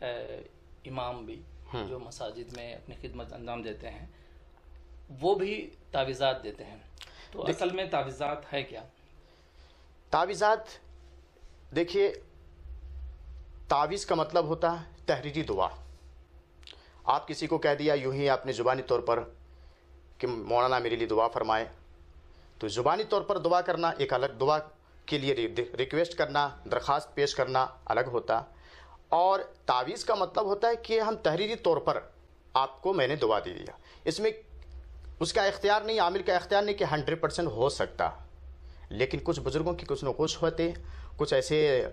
امام بھی جو مساجد میں اپنی خدمت انجام دیتے ہیں وہ بھی تعویذات دیتے ہیں، تو اصل میں تعویذات ہے کیا؟ تعویذات دیکھیے، تعویذ کا مطلب ہوتا ہے تحریری دعا. آپ کسی کو کہہ دیا یوں ہی اپنے زبانی طور پر کہ مولانا میرے لیے دعا فرمائے، تو زبانی طور پر دعا کرنا ایک الگ، دعا کے لیے ریکویسٹ کرنا، درخواست پیش کرنا الگ ہوتا. اور تعویذ کا مطلب ہوتا ہے کہ ہم تحریری طور پر آپ کو میں نے دعا دے دیا. اس میں اس کا اختیار نہیں، عامل کا اختیار نہیں کہ 100% ہو سکتا، لیکن کچھ بزرگوں کی کچھ نقوش ہوتے، کچھ ایسے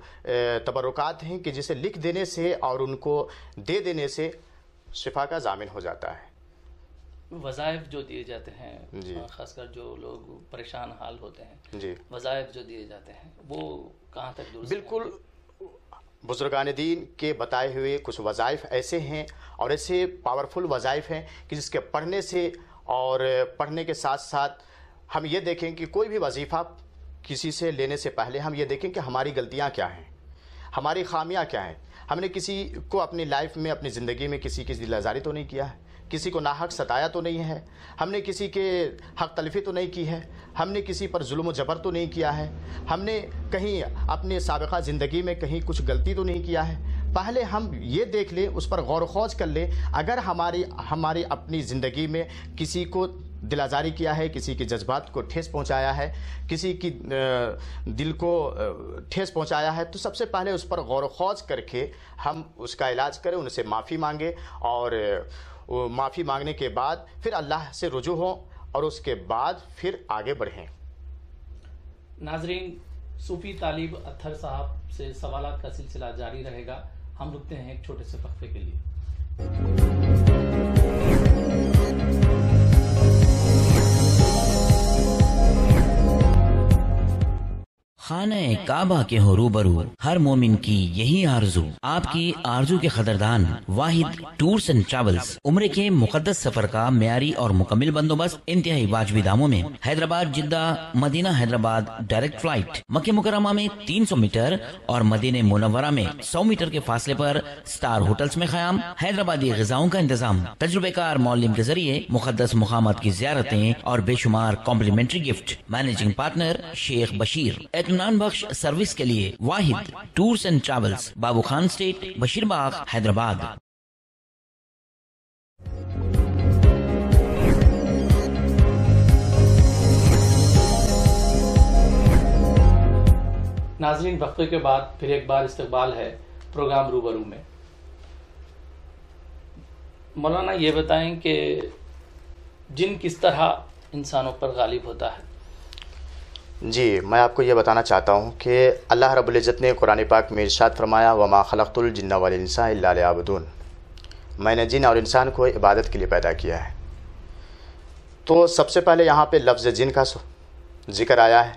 تبرکات ہیں کہ جسے لکھ دینے سے اور ان کو دے دینے سے شفا کا ضامن ہو جاتا ہے. وظائف جو دیے جاتے ہیں، جی، خاص کر جو لوگ پریشان حال ہوتے ہیں، جی، وظائف جو دیے جاتے ہیں وہ کہاں تک درست ہیں؟ بالکل. بزرگان دین کے بتائے ہوئے کچھ وظائف ایسے ہیں اور ایسے پاورفل وظائف ہیں کہ جس کے پڑھنے سے اور پڑھنے کے ساتھ ساتھ ہم یہ دیکھیں کہ کوئی بھی وظیفہ کسی سے لینے سے پہلے ہم یہ دیکھیں کہ ہماری غلطیاں کیا ہیں، ہماری خامیاں کیا ہیں. ہم نے کسی کو اپنی لائف میں، اپنی زندگی میں کسی کی دل آزاری تو نہیں کیا ہے، کسی کو ناحق ستایا تو نہیں ہے، ہم نے کسی کے حق تلفی تو نہیں کی ہے، ہم نے کسی پر ظلم و جبر تو نہیں کیا ہے، ہم نے کہیں اپنے سابقہ زندگی میں کہیں کچھ غلطی تو نہیں کیا ہے. پہلے ہم یہ دیکھ لیں، اس پر غور و خوض کر لیں. اگر ہماری اپنی زندگی میں کسی کو دل آزاری کیا ہے، کسی کے جذبات کو ٹھیس پہنچایا ہے، کسی کی دل کو ٹھیس پہنچایا ہے، تو سب سے پہلے اس پر غور و خوض کر کے ہم اس کا علاج کریں، ان سے معافی مانگیں، اور معافی مانگنے کے بعد پھر اللہ سے رجوع ہوں اور اس کے بعد پھر آگے بڑھیں. ناظرین، صوفی طالب اطہر صاحب سے سوالات کا سلسلہ جاری رہے گا. ہم رکتے ہیں ایک چھوٹے سے وقفے کے لیے. خانہ کعبہ کے ہو روبرو، ہر مومن کی یہی آرزو. آپ کی آرزو کے قدردان واحد ٹورز اینڈ ٹریولز. عمرے کے مقدس سفر کا معیاری اور مکمل بندوبست انتہائی واجبی داموں میں. حیدرآباد جدہ مدینہ حیدرآباد ڈائریکٹ فلائٹ. مکہ مکرمہ میں 300 میٹر اور مدینہ منورہ میں 100 میٹر کے فاصلے پر سٹار ہوٹلز میں قیام. حیدرآبادی غذاؤں کا انتظام. تجربے کار معلم کے ذریعے مقدس مقامات کی زیارتیں اور بے شمار کمپلیمنٹری گفٹ. مینیجنگ پارٹنر شیخ بشیر. اطمینان بخش سروس کے لیے واحد tours and travels, Babu Khan estate, Bashir Bagh, Hyderabad. ناظرین، وقفے کے بعد پھر ایک بار استقبال ہے پروگرام روبرو میں. مولانا یہ بتائیں کہ جن کس طرح انسانوں پر غالب ہوتا ہے؟ جی، میں آپ کو یہ بتانا چاہتا ہوں کہ اللہ رب العزت نے قرآن پاک میں ارشاد فرمایا، وما خلقت الجن والانس الا لیعبدون. میں نے جن اور انسان کو عبادت کے لیے پیدا کیا ہے. تو سب سے پہلے یہاں پہ لفظ جن کا ذکر آیا ہے،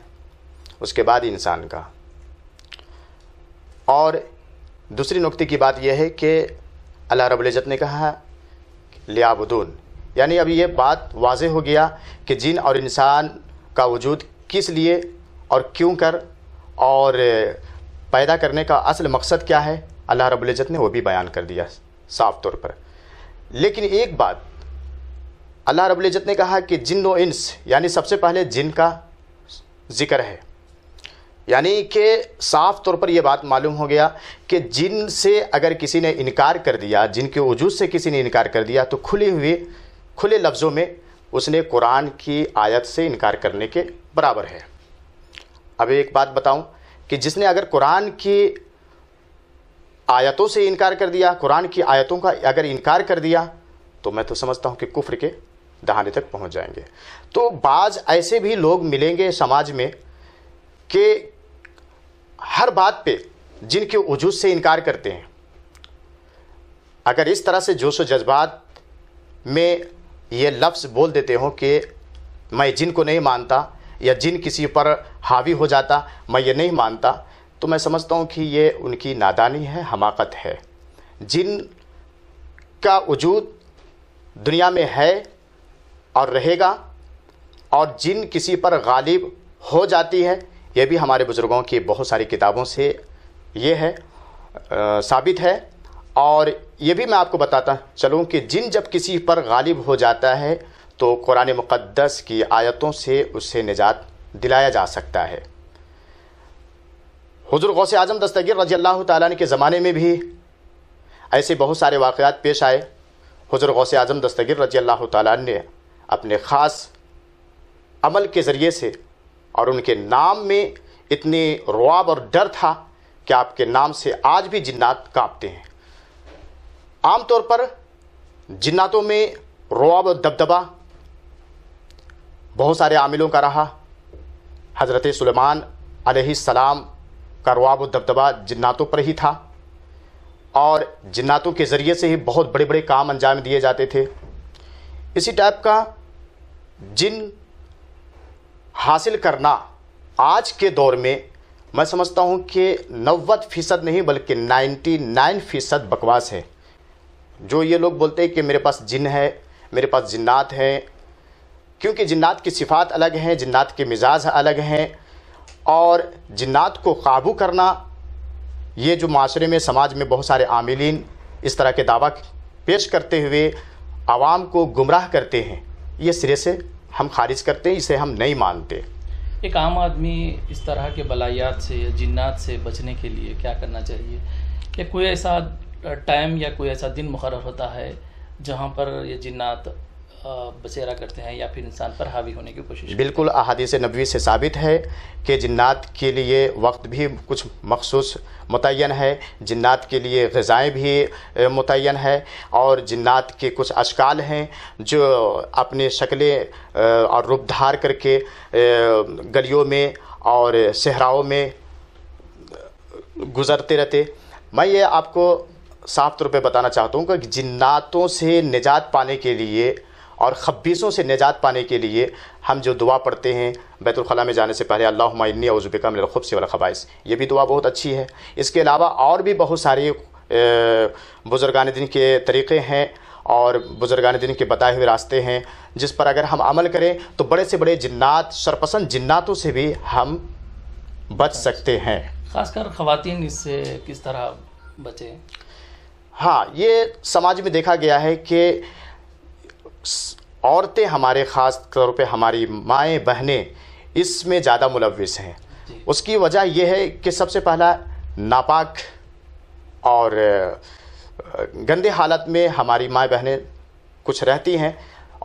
اس کے بعد انسان کا. اور دوسری نکتے کی بات یہ ہے کہ اللہ رب العزت نے کہا لیعبدون، یعنی اب یہ بات واضح ہو گیا کہ جن اور انسان کا وجود کس لیے اور کیوں کر اور پیدا کرنے کا اصل مقصد کیا ہے، اللہ رب العزت نے وہ بھی بیان کر دیا صاف طور پر. لیکن ایک بات اللہ رب العزت نے کہا کہ جن و انس، یعنی سب سے پہلے جن کا ذکر ہے، یعنی کہ صاف طور پر یہ بات معلوم ہو گیا کہ جن سے اگر کسی نے انکار کر دیا، جن کے وجود سے کسی نے انکار کر دیا، تو کھلے لفظوں میں اس نے قرآن کی آیت سے انکار کرنے کے برابر ہے. اب ایک بات بتاؤں کہ جس نے اگر قرآن کی آیتوں سے انکار کر دیا، قرآن کی آیتوں کا اگر انکار کر دیا، تو میں تو سمجھتا ہوں کہ کفر کے دہانے تک پہنچ جائیں گے. تو بعض ایسے بھی لوگ ملیں گے سماج میں کہ ہر بات پہ جن کے وجود سے انکار کرتے ہیں. اگر اس طرح سے جوش و جذبات میں یہ لفظ بول دیتے ہوں کہ میں جن کو نہیں مانتا، یا جن کسی پر حاوی ہو جاتا، میں یہ نہیں مانتا، تو میں سمجھتا ہوں کہ یہ ان کی نادانی ہے، حماقت ہے. جن کا وجود دنیا میں ہے اور رہے گا، اور جن کسی پر غالب ہو جاتی ہے، یہ بھی ہمارے بزرگوں کی بہت ساری کتابوں سے یہ ہے ثابت ہے. اور یہ بھی میں آپ کو بتاتا چلوں کہ جن جب کسی پر غالب ہو جاتا ہے تو قرآن مقدس کی آیتوں سے اسے نجات دلایا جا سکتا ہے۔ حضور غوث اعظم دستگیر رضی اللہ تعالیٰ عنہ کے زمانے میں بھی ایسے بہت سارے واقعات پیش آئے۔ حضور غوث اعظم دستگیر رضی اللہ تعالیٰ عنہ نے اپنے خاص عمل کے ذریعے سے اور ان کے نام میں اتنی رعب اور ڈر تھا کہ آپ کے نام سے آج بھی جنات کانپتے ہیں۔ عام طور پر جناتوں میں رعب اور دبدبہ بہت سارے عاملوں کا رہا۔ حضرت سلیمان علیہ السلام کا رعب و دبدبہ جناتوں پر ہی تھا، اور جناتوں کے ذریعے سے ہی بہت بڑے بڑے کام انجام دیے جاتے تھے۔ اسی ٹائپ کا جن حاصل کرنا آج کے دور میں میں سمجھتا ہوں کہ 90% نہیں بلکہ 99% بکواس ہے۔ جو یہ لوگ بولتے ہیں کہ میرے پاس جن ہے، میرے پاس جنات ہیں، کیونکہ جنات کی صفات الگ ہیں، جنات کے مزاج الگ ہیں، اور جنات کو قابو کرنا، یہ جو معاشرے میں سماج میں بہت سارے عاملین اس طرح کے دعویٰ پیش کرتے ہوئے عوام کو گمراہ کرتے ہیں، یہ سرے سے ہم خارج کرتے ہیں، اسے ہم نہیں مانتے۔ ایک عام آدمی اس طرح کے بلائیات سے یا جنات سے بچنے کے لیے کیا کرنا چاہیے؟ کہ کوئی ایسا ٹائم یا کوئی ایسا دن مقرر ہوتا ہے جہاں پر یہ جنات بسیرا کرتے ہیں یا پھر انسان پر حاوی ہونے کی کوشش کرتے ہیں؟ بالکل احادیث نبوی سے ثابت ہے کہ جنات کے لیے وقت بھی کچھ مخصوص متعین ہے، جنات کے لیے غذائیں بھی متعین ہے، اور جنات کے کچھ اشکال ہیں جو اپنے شکلیں اور روپ دھار کر کے گلیوں میں اور صحراؤں میں گزرتے رہتے۔ میں یہ آپ کو صاف طور پہ بتانا چاہتا ہوں کہ جناتوں سے نجات پانے کے لیے اور خبیثوں سے نجات پانے کے لیے ہم جو دعا پڑھتے ہیں بیت الخلاء میں جانے سے پہلے، اللہم انی اعوذ بک من الخبث والخبائث، یہ بھی دعا بہت اچھی ہے۔ اس کے علاوہ اور بھی بہت ساری بزرگان دین کے طریقے ہیں اور بزرگان دین کے بتائے ہوئے راستے ہیں، جس پر اگر ہم عمل کریں تو بڑے سے بڑے جنات، شرپسند جناتوں سے بھی ہم بچ سکتے ہیں۔ خاص کر خواتین اس سے کس طرح بچیں؟ ہاں، یہ سماج میں دیکھا گیا ہے کہ عورتیں ہمارے، خاص طور پہ ہماری مائیں بہنیں اس میں زیادہ ملوث ہیں۔ اس کی وجہ یہ ہے کہ سب سے پہلا ناپاک اور گندے حالت میں ہماری مائیں بہنیں کچھ رہتی ہیں،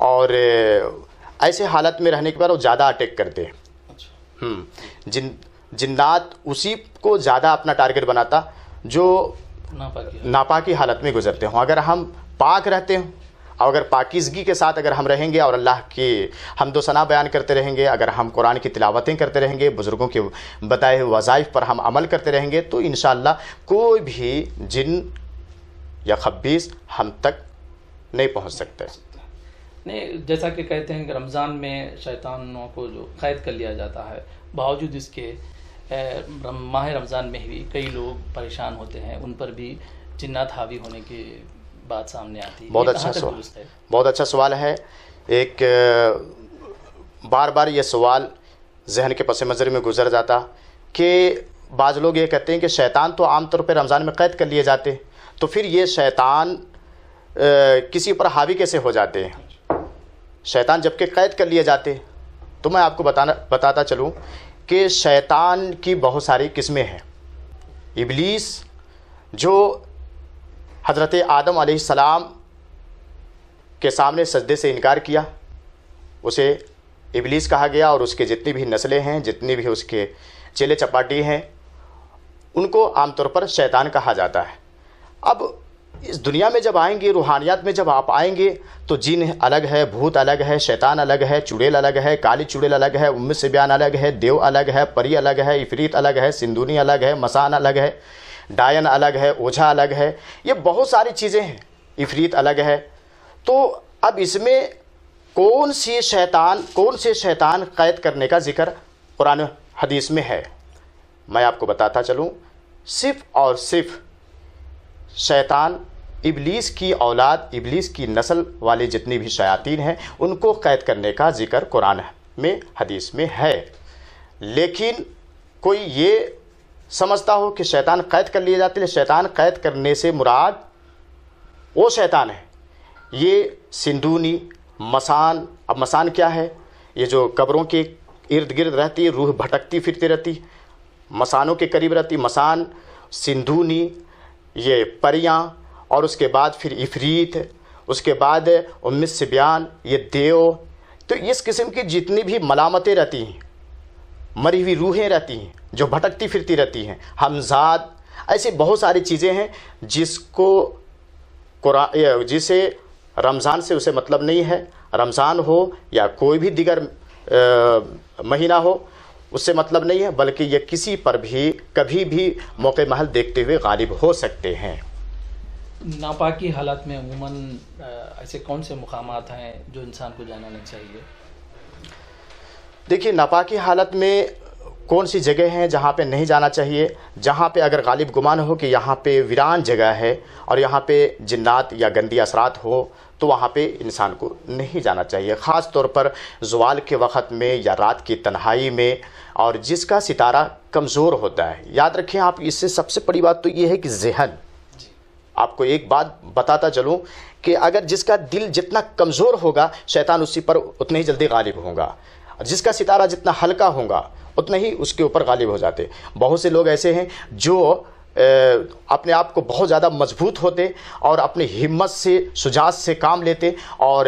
اور ایسے حالت میں رہنے کے بعد وہ زیادہ اٹیک کرتے ہیں۔ جنات اسی کو زیادہ اپنا ٹارگٹ بناتا جو ناپاکی حالت میں گزرتے ہوں۔ اگر ہم پاک رہتے ہوں اور اگر پاکیزگی کے ساتھ اگر ہم رہیں گے اور اللہ کی حمد و ثنا بیان کرتے رہیں گے، اگر ہم قرآن کی تلاوتیں کرتے رہیں گے، بزرگوں کے بتائے ہوئے وظائف پر ہم عمل کرتے رہیں گے، تو انشاءاللہ کوئی بھی جن یا خبیث ہم تک نہیں پہنچ سکتے۔ نہیں، جیسا کہ کہتے ہیں کہ رمضان میں شیطانوں کو جو قید کر لیا جاتا ہے، باوجود اس کے ماہ رمضان میں بھی کئی لوگ پریشان ہوتے ہیں، ان پر بھی جنات حاوی ہونے کی بات سامنے آتی ہے۔ بہت اچھا سوال، بہت اچھا سوال ہے۔ ایک بار بار یہ سوال ذہن کے پس منظر میں گزر جاتا کہ بعض لوگ یہ کہتے ہیں کہ شیطان تو عام طور پہ رمضان میں قید کر لیے جاتے، تو پھر یہ شیطان کسی پر حاوی کیسے ہو جاتے ہیں؟ شیطان جبکہ قید کر لیے جاتے، تو میں آپ کو بتاتا چلوں کہ شیطان کی بہت ساری قسمیں ہیں۔ ابلیس جو حضرت آدم علیہ السلام کے سامنے سجدے سے انکار کیا، اسے ابلیس کہا گیا، اور اس کے جتنی بھی نسلیں ہیں، جتنی بھی اس کے چیلے چپاٹی ہیں، ان کو عام طور پر شیطان کہا جاتا ہے۔ اب اس دنیا میں جب آئیں گے، روحانیات میں جب آپ آئیں گے، تو جن الگ ہے، بھوت الگ ہے، شیطان الگ ہے، چڑیل الگ ہے، کالی چڑیل الگ ہے، ام سبیان الگ ہے، دیو الگ ہے، پری الگ ہے، عفریت الگ ہے، سندونی الگ ہے، مسان الگ ہے، ڈائن الگ ہے، اوجھا الگ ہے، یہ بہت ساری چیزیں ہیں، عفریت الگ ہے۔ تو اب اس میں کون سے شیطان قید کرنے کا ذکر قرآن حدیث میں ہے؟ میں آپ کو بتاتا چلوں، صرف اور صرف شیطان، ابلیس کی اولاد، ابلیس کی نسل والے جتنی بھی شیاطین ہیں، ان کو قید کرنے کا ذکر قرآن میں، حدیث میں ہے۔ لیکن کوئی یہ سمجھتا ہو کہ شیطان قید کر لیے جاتے ہیں، شیطان قید کرنے سے مراد وہ شیطان ہے. یہ سندھونی مسان. اب مسان کیا ہے؟ یہ جو قبروں کے ارد گرد رہتی، روح بھٹکتی پھرتی رہتی، مسانوں کے قریب رہتی. مسان، سندھونی، یہ پریاں، اور اس کے بعد پھر عفریت، اس کے بعد ام الصبیان، یہ دیو. تو اس قسم کی جتنی بھی ملامتیں رہتی ہیں، مری ہوئی روحیں رہتی ہیں جو بھٹکتی پھرتی رہتی ہیں، ہمزاد، ایسی بہت ساری چیزیں ہیں جس کو جسے رمضان سے اسے مطلب نہیں ہے. رمضان ہو یا کوئی بھی دیگر مہینہ ہو، اس سے مطلب نہیں ہے، بلکہ یہ کسی پر بھی کبھی بھی موقع محل دیکھتے ہوئے غالب ہو سکتے ہیں. ناپاکی حالت میں عموماً ایسے کون سے مقامات ہیں جو انسان کو جانا چاہیے؟ دیکھیے، ناپاکی حالت میں کون سی جگہ ہیں جہاں پہ نہیں جانا چاہیے؟ جہاں پہ اگر غالب گمان ہو کہ یہاں پہ ویران جگہ ہے اور یہاں پہ جنات یا گندی اثرات ہو تو وہاں پہ انسان کو نہیں جانا چاہیے، خاص طور پر زوال کے وقت میں یا رات کی تنہائی میں، اور جس کا ستارہ کمزور ہوتا ہے. یاد رکھیں آپ، اس سے سب سے بڑی بات تو یہ ہے کہ ذہن. آپ کو ایک بات بتاتا چلوں کہ اگر جس کا دل جتنا کمزور ہوگا، شیطان اسی پر اتنے ہی جلدی غالب ہوگا. جس کا ستارہ جتنا ہلکا ہوگا اتنا ہی اس کے اوپر غالب ہو جاتے. بہت سے لوگ ایسے ہیں جو اپنے آپ کو بہت زیادہ مضبوط ہوتے اور اپنی ہمت سے، شجاعت سے کام لیتے اور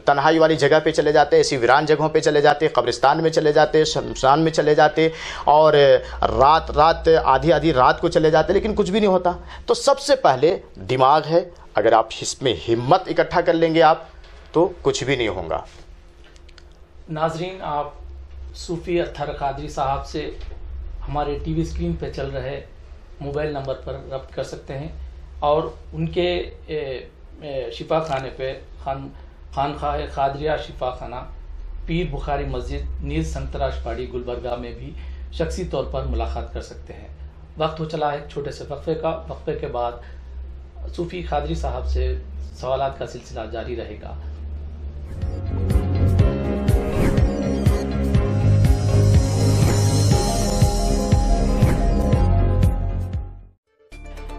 تنہائی والی جگہ پہ چلے جاتے، ایسی ویران جگہوں پہ چلے جاتے، قبرستان میں چلے جاتے، شمشان میں چلے جاتے، اور رات آدھی رات کو چلے جاتے، لیکن کچھ بھی نہیں ہوتا. تو سب سے پہلے دماغ ہے، اگر آپ اس میں ہمت اکٹھا کر لیں گے آپ تو کچھ بھی نہیں ہوگا. ناظرین، آپ صوفی اطہر قادری صاحب سے ہمارے ٹی وی اسکرین پہ چل رہے موبائل نمبر پر رابطہ کر سکتے ہیں، اور ان کے شفا خانے پہ خانقاہ قادریہ شفا خانہ، پیر بخاری مسجد، نیز سنتراش پاڑی، گلبرگہ میں بھی شخصی طور پر ملاقات کر سکتے ہیں. وقت ہو چلا ہے ایک چھوٹے سے وقفے کا. وقفے کے بعد صوفی قادری صاحب سے سوالات کا سلسلہ جاری رہے گا.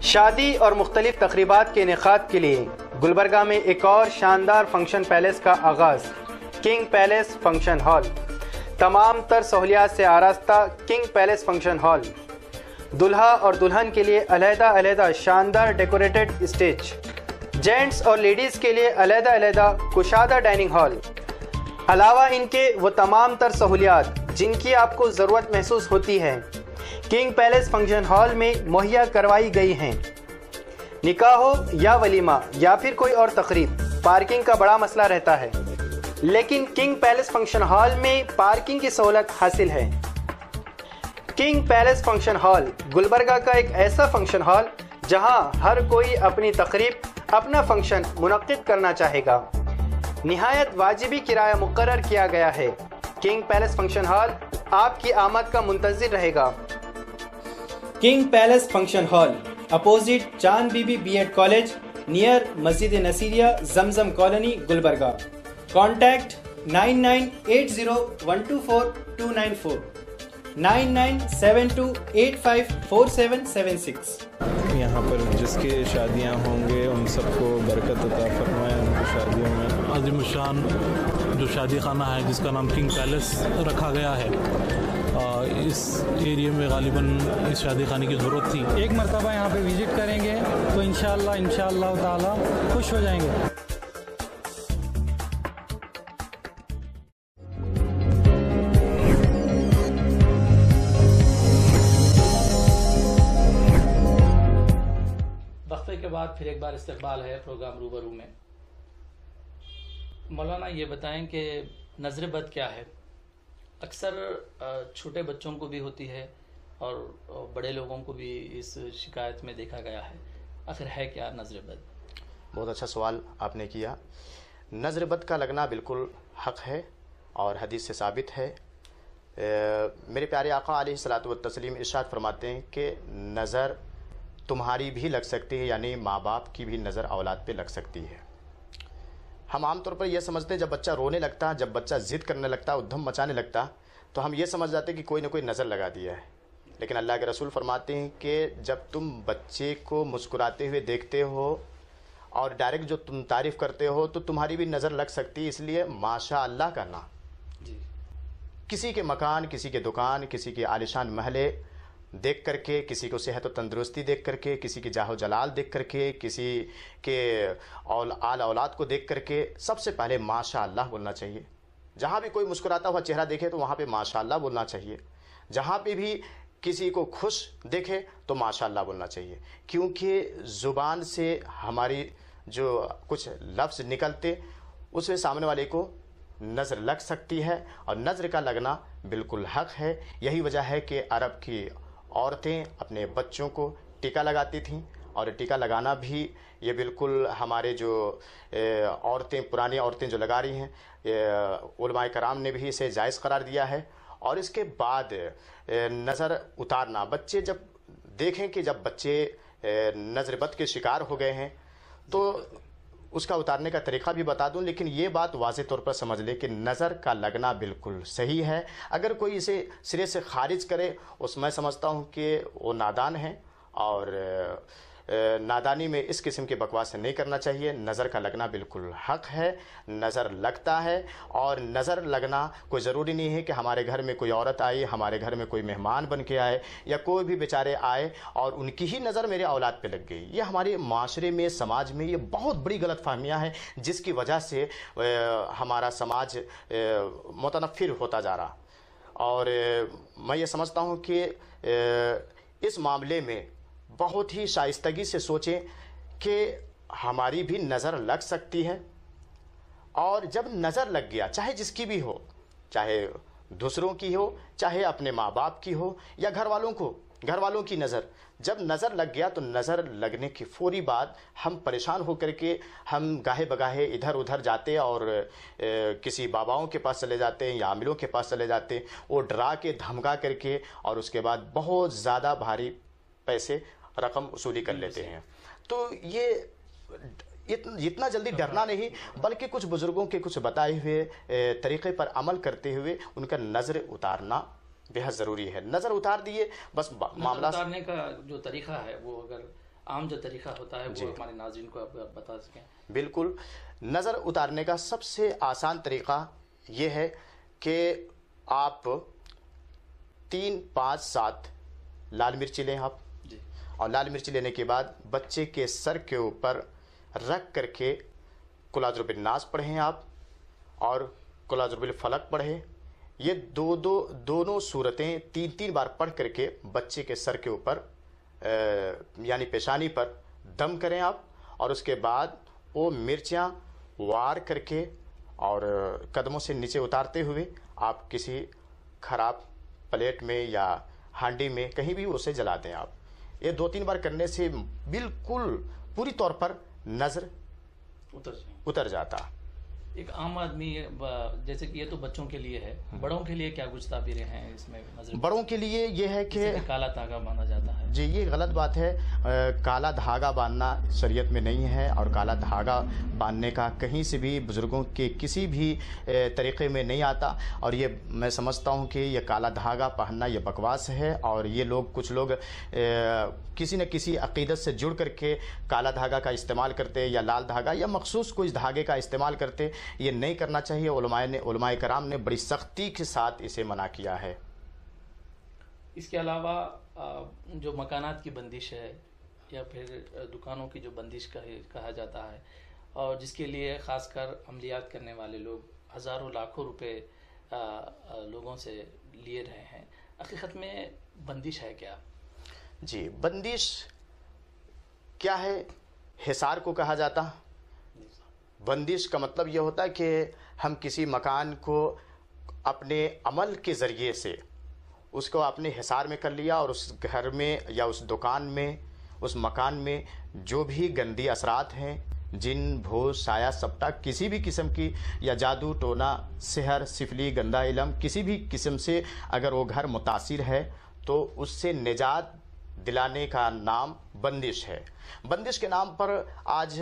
شادی اور مختلف تقریبات کے انعقاد کے لیے گلبرگہ میں ایک اور شاندار فنکشن پیلیس کا آغاز. کنگ پیلیس فنکشن ہال، تمام تر سہولیات سے آراستہ کنگ پیلیس فنکشن ہال. دلہا اور دلہن کے لیے علیحدہ شاندار ڈیکوریٹڈ اسٹیج، جینٹس اور لیڈیز کے لیے علیحدہ کشادہ ڈائننگ ہال. علاوہ ان کے وہ تمام تر سہولیات جن کی آپ کو ضرورت محسوس ہوتی ہے کنگ پیلیس فنکشن ہال میں مہیا کروائی گئی ہیں. نکاح ہو یا ولیمہ یا پھر کوئی اور تقریب، پارکنگ کا بڑا مسئلہ رہتا ہے، لیکن کنگ پیلیس فنکشن ہال میں پارکنگ کی سہولت حاصل ہے. King palace function hall Gulbarga کا ایک ایسا فنکشن ہال جہاں ہر کوئی اپنی تقریب، اپنا فنکشن منعقد کرنا چاہے گا. نہایت واجبی کرایہ مقرر کیا گیا ہے. کنگ پیلیس فنکشن ہال آپ کی آمد کا منتظر رہے گا. King palace function hall, opposite Jan Bibi B Ed ایڈ کالج، نیئر مسجد نصیریہ، زمزم کالونی، گلبرگہ. کانٹیکٹ 9980124294 9972854776. یہاں پر جس کے شادیاں ہوں گے ان سب کو برکت عطا فرمائے ان کی شادیوں میں. عظیم الشان جو شادی خانہ ہے جس کا نام کنگ پیلیس رکھا گیا ہے، اس ایریے میں غالباً اس شادی خانے کی ضرورت تھی. ایک مرتبہ یہاں پہ وزٹ کریں گے تو انشاءاللہ تعالی خوش ہو جائیں گے. وقفے کے بعد پھر ایک بار استقبال ہے پروگرام روبرو میں. مولانا یہ بتائیں کہ نظر بد کیا ہے؟ اکثر چھوٹے بچوں کو بھی ہوتی ہے اور بڑے لوگوں کو بھی اس شکایت میں دیکھا گیا ہے. آخر ہے کیا نظر بد؟ بہت اچھا سوال آپ نے کیا. نظر بد کا لگنا بالکل حق ہے اور حدیث سے ثابت ہے. میرے پیارے آقا علیہ الصلوۃ والتسلیم ارشاد فرماتے ہیں کہ نظر تمہاری بھی لگ سکتی ہے، یعنی ماں باپ کی بھی نظر اولاد پہ لگ سکتی ہے. ہم عام طور پر یہ سمجھتے ہیں جب بچہ رونے لگتا، جب بچہ ضد کرنے لگتا، ادھم مچانے لگتا، تو ہم یہ سمجھ جاتے ہیں کہ کوئی نہ کوئی نظر لگا دیا ہے. لیکن اللہ کے رسول فرماتے ہیں کہ جب تم بچے کو مسکراتے ہوئے دیکھتے ہو اور ڈائریکٹ جو تم تعریف کرتے ہو تو تمہاری بھی نظر لگ سکتی ہے، اس لیے ماشاء اللہ کرنا. جی. کسی کے مکان، کسی کے دکان، کسی کے عالیشان محلے دیکھ کر کے، کسی کو صحت و تندرستی دیکھ کر کے، کسی کی جاہ و جلال دیکھ کر کے، کسی کے آل اولاد کو دیکھ کر کے سب سے پہلے ماشاء اللہ بولنا چاہیے. جہاں بھی کوئی مسکراتا ہوا چہرہ دیکھے تو وہاں پہ ماشاء اللہ بولنا چاہیے. جہاں پہ بھی کسی کو خوش دیکھے تو ماشاء اللہ بولنا چاہیے، کیونکہ زبان سے ہماری جو کچھ لفظ نکلتے اس میں سامنے والے کو نظر لگ سکتی ہے، اور نظر کا لگنا بالکل حق ہے. یہی وجہ ہے کہ عرب کی عورتیں اپنے بچوں کو ٹیکا لگاتی تھیں، اور ٹیکا لگانا بھی یہ بالکل ہمارے جو عورتیں، پرانی عورتیں جو لگا رہی ہیں، علماء کرام نے بھی اسے جائز قرار دیا ہے. اور اس کے بعد نظر اتارنا، بچے جب دیکھیں کہ جب بچے نظر بد کے شکار ہو گئے ہیں تو اس کا اتارنے کا طریقہ بھی بتا دوں، لیکن یہ بات واضح طور پر سمجھ لے کہ نظر کا لگنا بالکل صحیح ہے. اگر کوئی اسے سرے سے خارج کرے، اس میں سمجھتا ہوں کہ وہ نادان ہیں، اور نادانی میں اس قسم کے بکواس نہیں کرنا چاہیے. نظر کا لگنا بالکل حق ہے، نظر لگتا ہے. اور نظر لگنا کوئی ضروری نہیں ہے کہ ہمارے گھر میں کوئی عورت آئی، ہمارے گھر میں کوئی مہمان بن کے آئے، یا کوئی بھی بیچارے آئے اور ان کی ہی نظر میرے اولاد پہ لگ گئی. یہ ہمارے معاشرے میں، سماج میں یہ بہت بڑی غلط فہمیاں ہیں، جس کی وجہ سے ہمارا سماج متنفر ہوتا جا رہا. اور میں یہ سمجھتا ہوں کہ اس معاملے میں بہت ہی شائستگی سے سوچیں کہ ہماری بھی نظر لگ سکتی ہے. اور جب نظر لگ گیا، چاہے جس کی بھی ہو، چاہے دوسروں کی ہو، چاہے اپنے ماں باپ کی ہو، یا گھر والوں کی نظر، جب نظر لگ گیا تو نظر لگنے کی فوری بعد ہم پریشان ہو کر کے ہم گاہے بگاہے ادھر ادھر جاتے، اور کسی باباؤں کے پاس چلے جاتے ہیں یا عاملوں کے پاس چلے جاتے ہیں. وہ ڈرا کے دھمکا کر کے اور اس کے بعد بہت زیادہ بھاری پیسے رقم وصولی کر لیتے ہیں. تو یہ اتنا جلدی ڈرنا نہیں، بلکہ کچھ بزرگوں کے کچھ بتائے ہوئے طریقے پر عمل کرتے ہوئے ان کا نظر اتارنا بہت ضروری ہے. نظر اتار دیے بس معاملہ. اتارنے کا جو طریقہ ہے وہ اگر عام جو طریقہ ہوتا ہے وہ ہمارے ناظرین کو آپ بتا سکیں. بالکل. نظر اتارنے کا سب سے آسان طریقہ یہ ہے کہ آپ 3 5 7 لال مرچی لیں آپ، اور لال مرچی لینے کے بعد بچے کے سر کے اوپر رکھ کر کے قل اعوذ برب الناس پڑھیں آپ، اور قل اعوذ برب الفلق پڑھیں. یہ دونوں صورتیں 3 بار پڑھ کر کے بچے کے سر کے اوپر یعنی پیشانی پر دم کریں آپ، اور اس کے بعد وہ مرچیاں وار کر کے اور قدموں سے نیچے اتارتے ہوئے آپ کسی خراب پلیٹ میں یا ہانڈی میں کہیں بھی اسے جلا دیں آپ. یہ 2-3 بار کرنے سے بالکل پوری طور پر نظر اتر جاتا. ایک عام آدمی، جیسے کہ یہ تو بچوں کے لیے ہے، بڑوں کے لیے کیا کچھ تعبیریں ہیں اس میں؟ بڑوں کے لیے یہ ہے کہ کالا دھاگا باندھا جاتا ہے. جی یہ غلط بات ہے. کالا دھاگا باندھنا شریعت میں نہیں ہے، اور کالا دھاگا باندھنے کا کہیں سے بھی بزرگوں کے کسی بھی طریقے میں نہیں آتا. اور یہ میں سمجھتا ہوں کہ یہ کالا دھاگا پہننا یہ بکواس ہے، اور یہ کچھ لوگ کسی نہ کسی عقیدت سے جڑ کر کے کالا دھاگا کا استعمال کرتے، یا لال دھاگا یا مخصوص کچھ دھاگے کا استعمال کرتے. یہ نہیں کرنا چاہیے. علماء کرام نے بڑی سختی کے ساتھ اسے منع کیا ہے. اس کے علاوہ جو مکانات کی بندش ہے، یا پھر دکانوں کی جو بندش کہا جاتا ہے، اور جس کے لیے خاص کر عملیات کرنے والے لوگ ہزاروں لاکھوں روپے لوگوں سے لیے رہے ہیں، حقیقت میں بندش ہے کیا؟ جی بندش کیا ہے؟ حصار کو کہا جاتا. بندش کا مطلب یہ ہوتا ہے کہ ہم کسی مکان کو اپنے عمل کے ذریعے سے اس کو اپنے حصار میں کر لیا، اور اس گھر میں یا اس دکان میں، اس مکان میں جو بھی گندی اثرات ہیں، جن بھوت سایہ سپٹا کسی بھی قسم کی، یا جادو ٹونا سحر سفلی گندا علم کسی بھی قسم سے اگر وہ گھر متاثر ہے تو اس سے نجات دلانے کا نام بندش ہے. بندش کے نام پر آج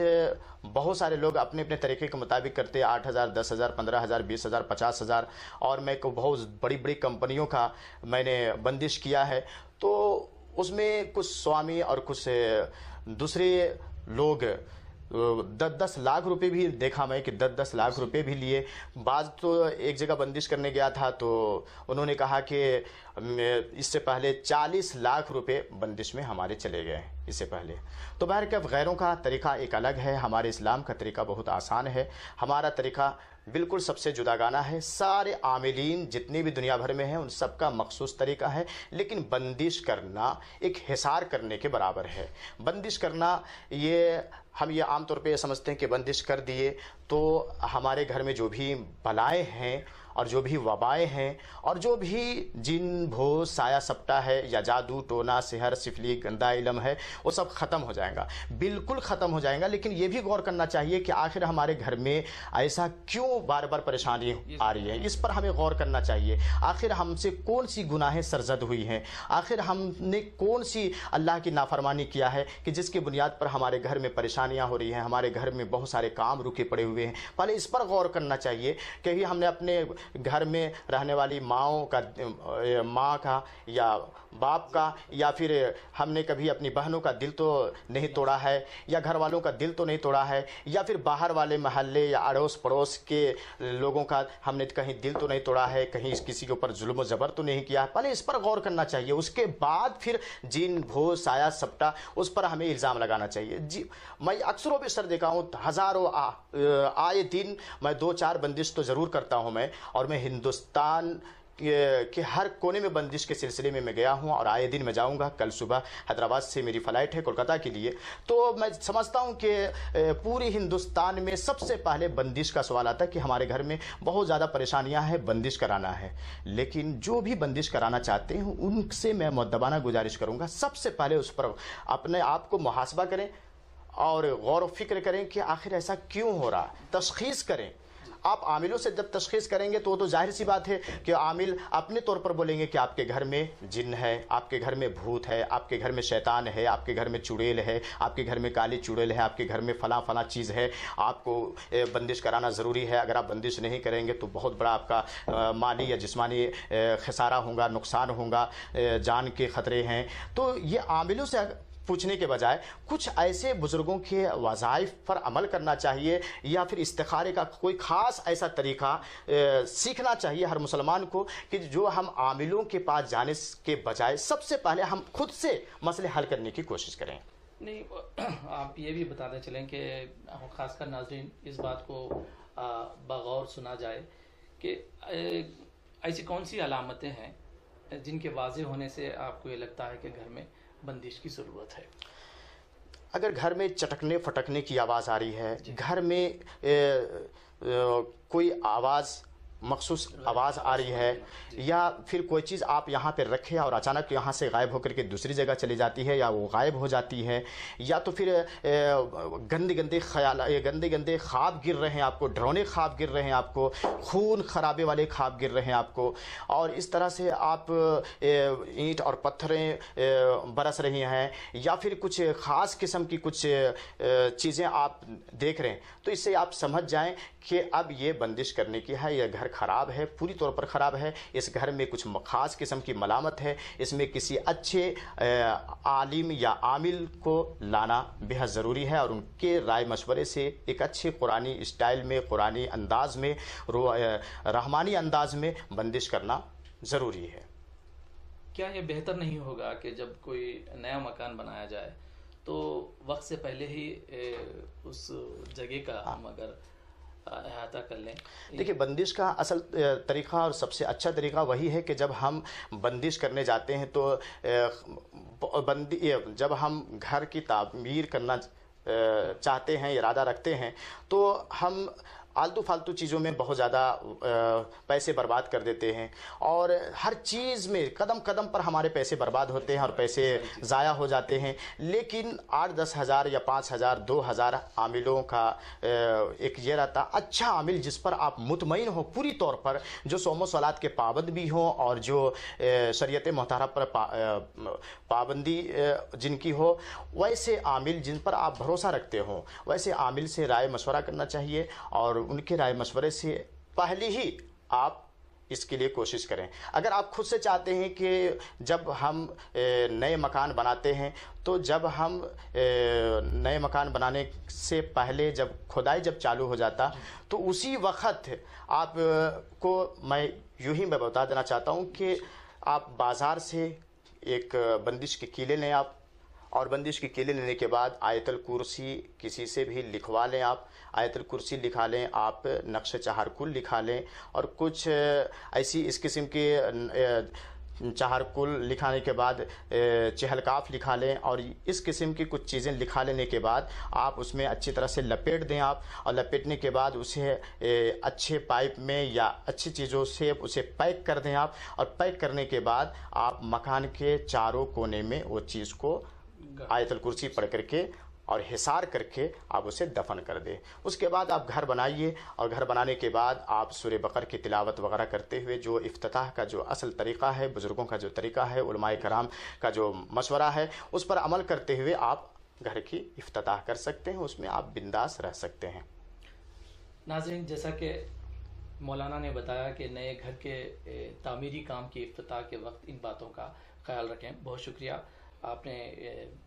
بہت سارے لوگ اپنے اپنے طریقے کے مطابق کرتے ہیں. 8,000 10,000 15,000 20,000 50,000، اور میں کو بہت بڑی بڑی کمپنیوں کا میں نے بندش کیا ہے. تو اس میں کچھ سوامی اور کچھ دوسرے لوگ 10 لاکھ روپے بھی دیکھا میں کہ 10 لاکھ روپے بھی لیے. بعض تو ایک جگہ بندش کرنے گیا تھا تو انہوں نے کہا کہ اس سے پہلے 40 لاکھ روپے بندش میں ہمارے چلے گئے اس سے پہلے. تو بہرکیف غیروں کا طریقہ ایک الگ ہے، ہمارے اسلام کا طریقہ بہت آسان ہے. ہمارا طریقہ بالکل سب سے جداگانہ ہے. سارے عاملین جتنے بھی دنیا بھر میں ہیں ان سب کا مخصوص طریقہ ہے، لیکن بندش کرنا ایک حصار کرنے کے برابر ہے. بندش کرنا ہم یہ عام طور پہ یہ سمجھتے ہیں کہ بندش کر دیے تو ہمارے گھر میں جو بھی بلائیں ہیں اور جو بھی وبائیں ہیں اور جو بھی جن بھوت سایہ سپٹا ہے یا جادو ٹونا سحر سفلی گندا علم ہے وہ سب ختم ہو جائیں گا. بالکل ختم ہو جائیں گا، لیکن یہ بھی غور کرنا چاہیے کہ آخر ہمارے گھر میں ایسا کیوں بار بار پریشانی آ رہی ہے. اس پر ہمیں غور کرنا چاہیے. آخر ہم سے کون سی گناہیں سرزد ہوئی ہیں، آخر ہم نے کون سی اللہ کی نافرمانی کیا ہے کہ جس کی بنیاد پر ہمارے گھر میں پریشانیاں ہو رہی ہیں، ہمارے گھر میں بہت سارے کام رکے پڑے ہوئے ہیں. پہلے اس پر غور کرنا چاہیے کہ ہم نے اپنے گھر میں رہنے والی ماں کا یا باپ کا یا پھر ہم نے کبھی اپنی بہنوں کا دل تو نہیں توڑا ہے یا گھر والوں کا دل تو نہیں توڑا ہے یا پھر باہر والے محلے یا اڑوس پڑوس کے لوگوں کا ہم نے کہیں دل تو نہیں توڑا ہے، کہیں کسی کے اوپر ظلم و زبر تو نہیں کیا ہے. پہلے اس پر غور کرنا چاہیے. اس کے بعد پھر جن بھوت سایہ سپٹا اس پر ہمیں الزام لگانا چاہیے. جی میں اکثر و بیشتر دیکھا ہوں، ہزاروں آئے دن میں 2-4 بندش تو ضرور کرتا ہوں میں، اور میں ہندوستان کہ ہر کونے میں بندش کے سلسلے میں گیا ہوں اور آئے دن میں جاؤں گا. کل صبح حیدرآباد سے میری فلائٹ ہے کولکتہ کے لیے، تو میں سمجھتا ہوں کہ پوری ہندوستان میں سب سے پہلے بندش کا سوال آتا ہے کہ ہمارے گھر میں بہت زیادہ پریشانیاں ہیں، بندش کرانا ہے. لیکن جو بھی بندش کرانا چاہتے ہیں ان سے میں مؤدبانہ گزارش کروں گا سب سے پہلے اس پر اپنے آپ کو محاسبہ کریں اور غور و فکر کریں کہ آخر ایسا کیوں ہو رہا. تشخیص کریں. آپ عاملوں سے جب تشخیص کریں گے تو وہ تو ظاہر سی بات ہے کہ عامل اپنے طور پر بولیں گے کہ آپ کے گھر میں جن ہے، آپ کے گھر میں بھوت ہے، آپ کے گھر میں شیطان ہے، آپ کے گھر میں چڑیل ہے، آپ کے گھر میں کالی چڑیل ہے، آپ کے گھر میں فلاں چیز ہے، آپ کو بندش کرانا ضروری ہے. اگر آپ بندش نہیں کریں گے تو بہت بڑا آپ کا مالی یا جسمانی خسارہ ہوگا، نقصان ہوگا، جان کے خطرے ہیں. تو یہ عاملوں سے پوچھنے کے بجائے کچھ ایسے بزرگوں کے وظائف پر عمل کرنا چاہیے یا پھر استخارے کا کوئی خاص ایسا طریقہ سیکھنا چاہیے ہر مسلمان کو کہ جو ہم عاملوں کے پاس جانے کے بجائے سب سے پہلے ہم خود سے مسئلے حل کرنے کی کوشش کریں. نہیں، آپ یہ بھی بتاتے چلیں کہ خاص کر ناظرین اس بات کو بغور سنا جائے کہ ایسی کون سی علامتیں ہیں جن کے واضح ہونے سے آپ کو یہ لگتا ہے کہ گھر میں بندش کی ضرورت ہے. اگر گھر میں چٹکنے پھٹکنے کی آواز آ رہی ہے، گھر میں کوئی آواز مخصوص آواز آ رہی ہے، یا پھر کوئی چیز آپ یہاں پہ رکھے اور اچانک یہاں سے غائب ہو کر کے دوسری جگہ چلی جاتی ہے یا وہ غائب ہو جاتی ہے، یا تو پھر گندے خواب گر رہے ہیں آپ کو، ڈرونے خواب گر رہے ہیں آپ کو، خون خرابے والے خواب گر رہے ہیں آپ کو، اور اس طرح سے آپ اینٹ اور پتھریں برس رہی ہیں یا پھر کچھ خاص قسم کی کچھ چیزیں آپ دیکھ رہے ہیں، تو اس سے آپ سمجھ جائیں کہ اب یہ بندش کرنے کی ہے، یہ گھر خراب ہے، پوری طور پر خراب ہے. اس گھر میں کچھ خاص قسم کی ملامت ہے. اس میں کسی اچھے عالم یا عامل کو لانا بہت ضروری ہے اور ان کے رائے مشورے سے ایک اچھے قرآنی اسٹائل میں، قرآنی انداز میں، رحمانی انداز میں بندش کرنا ضروری ہے. کیا یہ بہتر نہیں ہوگا کہ جب کوئی نیا مکان بنایا جائے تو وقت سے پہلے ہی اس جگہ کا ہم اگر احاطہ کر لیں؟ دیکھیے، بندش کا اصل طریقہ اور سب سے اچھا طریقہ وہی ہے کہ جب ہم بندش کرنے جاتے ہیں تو جب ہم گھر کی تعمیر کرنا چاہتے ہیں، ارادہ رکھتے ہیں، تو ہم آلتو فالتو چیزوں میں بہت زیادہ پیسے برباد کر دیتے ہیں اور ہر چیز میں قدم قدم پر ہمارے پیسے برباد ہوتے ہیں اور پیسے ضائع ہو جاتے ہیں. لیکن 8-10 ہزار یا 5 ہزار 2,000 عاملوں کا ایک یہ رہتا اچھا عامل جس پر آپ مطمئن ہو پوری طور پر، جو صوم و صلات کے پابند بھی ہوں اور جو شریعت محترمہ پر پابندی جن کی ہو، ویسے عامل جن پر آپ بھروسہ رکھتے ہوں، ویسے عامل سے رائے مشورہ کرنا چاہیے اور ان کے رائے مشورے سے پہلے ہی آپ اس کے لیے کوشش کریں. اگر آپ خود سے چاہتے ہیں کہ جب ہم نئے مکان بناتے ہیں تو جب ہم نئے مکان بنانے سے پہلے جب کھدائی جب چالو ہو جاتا تو اسی وقت آپ کو میں یوں ہی میں بتا دینا چاہتا ہوں کہ آپ بازار سے ایک بندش کے کیلے لیں آپ, اور بندش کے کیلے لینے کے بعد آیت الکرسی کسی سے بھی لکھوا لیں آپ. آیت الکرسی لکھا لیں آپ, نقش چہار کل لکھا لیں, اور کچھ ایسی اس قسم کے چہار کل لکھانے کے بعد چہل کاف لکھا لیں, اور اس قسم کی کچھ چیزیں لکھا لینے کے بعد آپ اس میں اچھی طرح سے لپیٹ دیں آپ, اور لپیٹنے کے بعد اسے اچھے پائپ میں یا اچھی چیزوں سے اسے پیک کر دیں آپ, اور پیک کرنے کے بعد آپ مکان کے چاروں کونے میں وہ چیز کو آیت الکرسی پڑھ کر کے اور حصار کر کے آپ اسے دفن کر دیں. اس کے بعد آپ گھر بنائیے, اور گھر بنانے کے بعد آپ سورہ بقرہ کی تلاوت وغیرہ کرتے ہوئے جو افتتاح کا جو اصل طریقہ ہے, بزرگوں کا جو طریقہ ہے, علماء کرام کا جو مشورہ ہے, اس پر عمل کرتے ہوئے آپ گھر کی افتتاح کر سکتے ہیں. اس میں آپ بنداس رہ سکتے ہیں. ناظرین, جیسا کہ مولانا نے بتایا کہ نئے گھر کے تعمیری کام کی افتتاح کے وقت ان باتوں کا خیال رکھیں. بہت شکریہ, آپ نے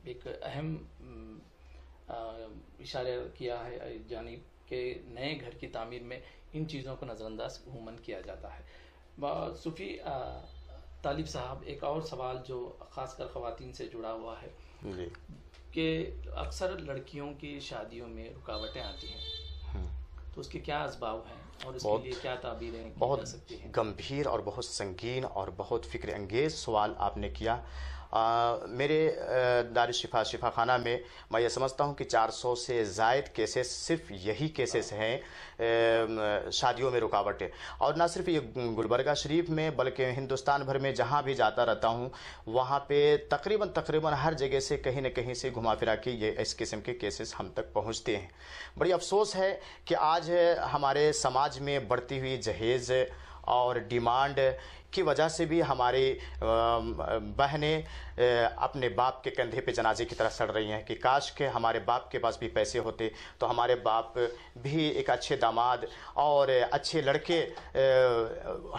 ایک اہم اشارہ کیا ہے جانب کہ نئے گھر کی تعمیر میں ان چیزوں کو نظر انداز عموماً کیا جاتا ہے. صوفی طالب صاحب, ایک اور سوال جو خاص کر خواتین سے جڑا ہوا ہے جی, کہ اکثر لڑکیوں کی شادیوں میں رکاوٹیں آتی ہیں, تو اس کے کیا اسباب ہیں اور اس کے لیے کیا تعبیریں کی جا سکتی ہیں؟ گمبھیر اور بہت سنگین اور بہت فکر انگیز سوال آپ نے کیا. میرے دار شفا شفا خانہ میں یہ سمجھتا ہوں کہ 400 سے زائد کیسز صرف یہی کیسز ہیں شادیوں میں رکاوٹیں, اور نہ صرف یہ گلبرگہ شریف میں بلکہ ہندوستان بھر میں جہاں بھی جاتا رہتا ہوں وہاں پہ تقریباً ہر جگہ سے کہیں نہ کہیں سے گھما پھرا کے یہ اس قسم کے کیسز ہم تک پہنچتے ہیں. بڑی افسوس ہے کہ آج ہمارے سماج میں بڑھتی ہوئی جہیز اور ڈیمانڈ کی وجہ سے بھی ہماری بہنیں اپنے باپ کے کندھے پہ جنازے کی طرح سڑ رہی ہیں کہ کاش کہ ہمارے باپ کے پاس بھی پیسے ہوتے تو ہمارے باپ بھی ایک اچھے داماد اور اچھے لڑکے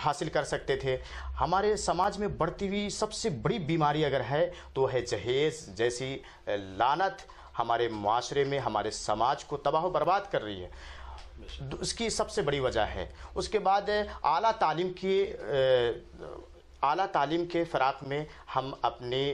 حاصل کر سکتے تھے. ہمارے سماج میں بڑھتی ہوئی سب سے بڑی بیماری اگر ہے تو ہے جہیز جیسی لعنت ہمارے معاشرے میں ہمارے سماج کو تباہ و برباد کر رہی ہے. اس کی سب سے بڑی وجہ ہے. اس کے بعد اعلیٰ تعلیم کے فراق میں ہم اپنی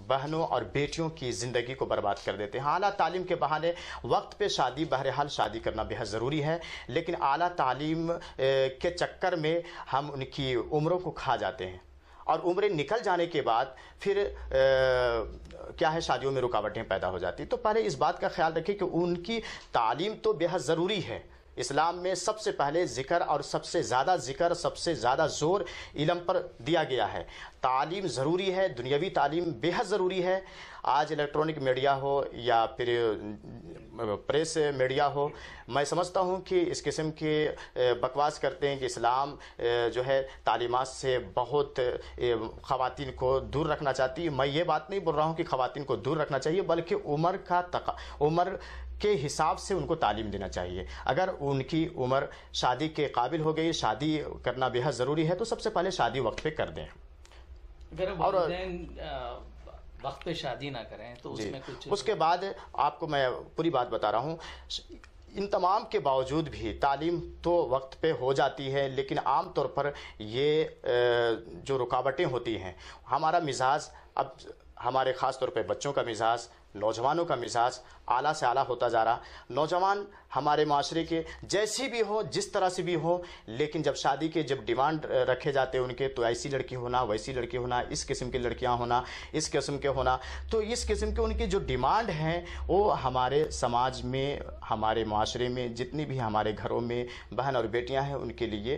بہنوں اور بیٹیوں کی زندگی کو برباد کر دیتے ہیں. اعلیٰ تعلیم کے بہانے وقت پہ شادی, بہرحال شادی کرنا بہت ضروری ہے, لیکن اعلیٰ تعلیم کے چکر میں ہم ان کی عمروں کو کھا جاتے ہیں, اور عمریں نکل جانے کے بعد پھر کیا ہے شادیوں میں رکاوٹیں پیدا ہو جاتی. تو پہلے اس بات کا خیال رکھیں کہ ان کی تعلیم تو بے حد ضروری ہے. اسلام میں سب سے پہلے ذکر اور سب سے زیادہ زور علم پر دیا گیا ہے. تعلیم ضروری ہے, دنیاوی تعلیم بے حد ضروری ہے. آج الیکٹرانک میڈیا ہو یا پھر پریس میڈیا ہو, میں سمجھتا ہوں کہ اس قسم کے بکواس کرتے ہیں کہ اسلام جو ہے تعلیمات سے بہت خواتین کو دور رکھنا چاہتی ہے. میں یہ بات نہیں بول رہا ہوں کہ خواتین کو دور رکھنا چاہیے, بلکہ عمر کے حساب سے ان کو تعلیم دینا چاہیے. اگر ان کی عمر شادی کے قابل ہو گئی, شادی کرنا بے حد ضروری ہے, تو سب سے پہلے شادی وقت پہ کر دیں. اور وقت پہ شادی نہ کریں تو اس میں کچھ, اس کے بعد آپ کو میں پوری بات بتا رہا ہوں. ان تمام کے باوجود بھی تعلیم تو وقت پہ ہو جاتی ہے, لیکن عام طور پر یہ جو رکاوٹیں ہوتی ہیں, ہمارا مزاج اب ہمارے خاص طور پہ بچوں کا مزاج, نوجوانوں کا مزاج اعلیٰ سے اعلیٰ ہوتا جا رہا. نوجوان ہمارے معاشرے کے جیسی بھی ہو, جس طرح سے بھی ہو, لیکن جب شادی کے جب ڈیمانڈ رکھے جاتے ہیں ان کے, تو ایسی لڑکی ہونا, ویسی لڑکی ہونا, اس قسم کی لڑکیاں ہونا, اس قسم کے ہونا, تو اس قسم کے ان کی جو ڈیمانڈ ہیں وہ ہمارے سماج میں, ہمارے معاشرے میں جتنی بھی ہمارے گھروں میں بہن اور بیٹیاں ہیں ان کے لیے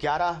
11